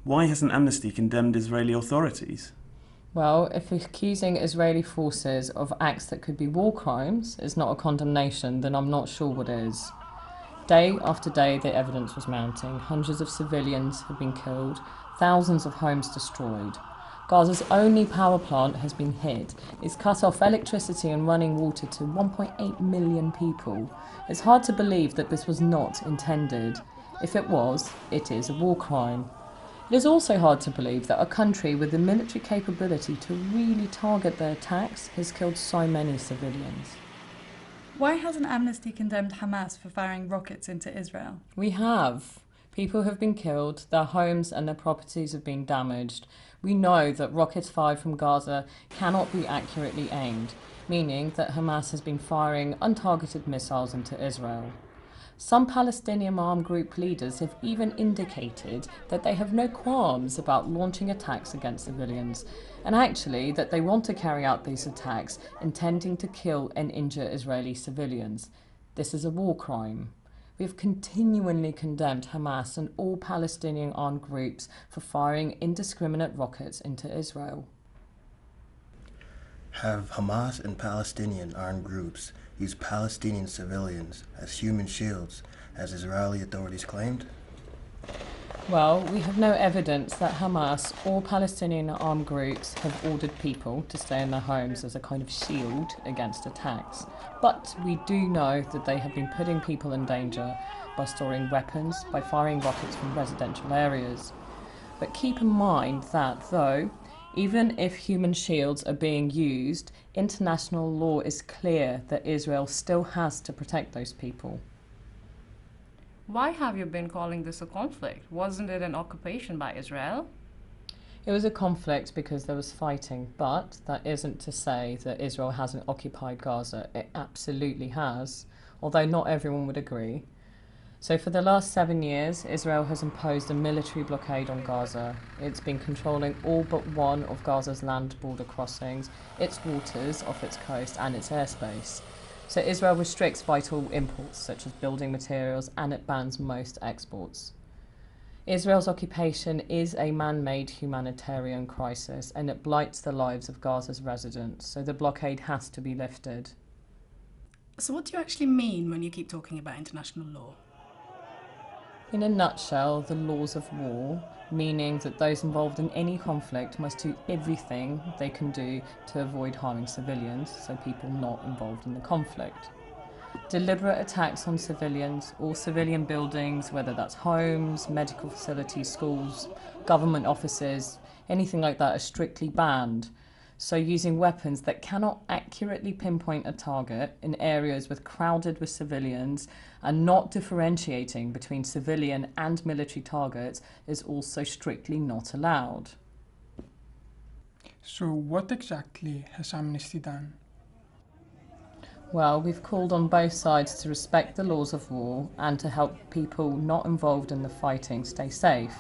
Why hasn't Amnesty condemned Israeli authorities? Well, if accusing Israeli forces of acts that could be war crimes is not a condemnation, then I'm not sure what is. Day after day, the evidence was mounting. Hundreds of civilians have been killed, thousands of homes destroyed. Gaza's only power plant has been hit. It's cut off electricity and running water to 1.8 million people. It's hard to believe that this was not intended. If it was, it is a war crime. It is also hard to believe that a country with the military capability to really target their attacks has killed so many civilians. Why hasn't Amnesty condemned Hamas for firing rockets into Israel? We have. People have been killed, their homes and their properties have been damaged. We know that rockets fired from Gaza cannot be accurately aimed, meaning that Hamas has been firing untargeted missiles into Israel. Some Palestinian armed group leaders have even indicated that they have no qualms about launching attacks against civilians, and actually that they want to carry out these attacks intending to kill and injure Israeli civilians. This is a war crime. We have continually condemned Hamas and all Palestinian armed groups for firing indiscriminate rockets into Israel. Have Hamas and Palestinian armed groups used Palestinian civilians as human shields, as Israeli authorities claimed? Well, we have no evidence that Hamas or Palestinian armed groups have ordered people to stay in their homes as a kind of shield against attacks. But we do know that they have been putting people in danger by storing weapons, by firing rockets from residential areas. But keep in mind that, though, even if human shields are being used, international law is clear that Israel still has to protect those people. Why have you been calling this a conflict? Wasn't it an occupation by Israel? It was a conflict because there was fighting, but that isn't to say that Israel hasn't occupied Gaza. It absolutely has, although not everyone would agree. So for the last 7 years, Israel has imposed a military blockade on Gaza. It's been controlling all but one of Gaza's land border crossings, its waters off its coast and its airspace. So Israel restricts vital imports such as building materials, and it bans most exports. Israel's occupation is a man-made humanitarian crisis, and it blights the lives of Gaza's residents, so the blockade has to be lifted. So what do you actually mean when you keep talking about international law? In a nutshell, the laws of war, meaning that those involved in any conflict must do everything they can do to avoid harming civilians, so people not involved in the conflict. Deliberate attacks on civilians or civilian buildings, whether that's homes, medical facilities, schools, government offices, anything like that, are strictly banned. So using weapons that cannot accurately pinpoint a target in areas crowded with civilians and not differentiating between civilian and military targets is also strictly not allowed. So what exactly has Amnesty done? Well, we've called on both sides to respect the laws of war and to help people not involved in the fighting stay safe.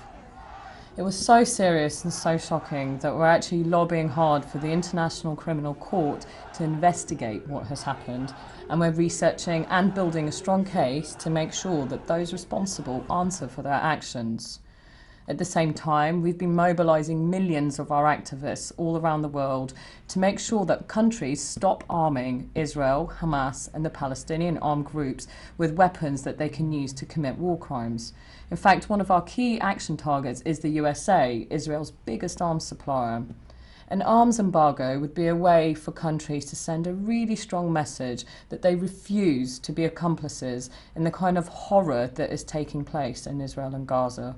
It was so serious and so shocking that we're actually lobbying hard for the International Criminal Court to investigate what has happened, and we're researching and building a strong case to make sure that those responsible answer for their actions. At the same time, we've been mobilising millions of our activists all around the world to make sure that countries stop arming Israel, Hamas and the Palestinian armed groups with weapons that they can use to commit war crimes. In fact, one of our key action targets is the USA, Israel's biggest arms supplier. An arms embargo would be a way for countries to send a really strong message that they refuse to be accomplices in the kind of horror that is taking place in Israel and Gaza.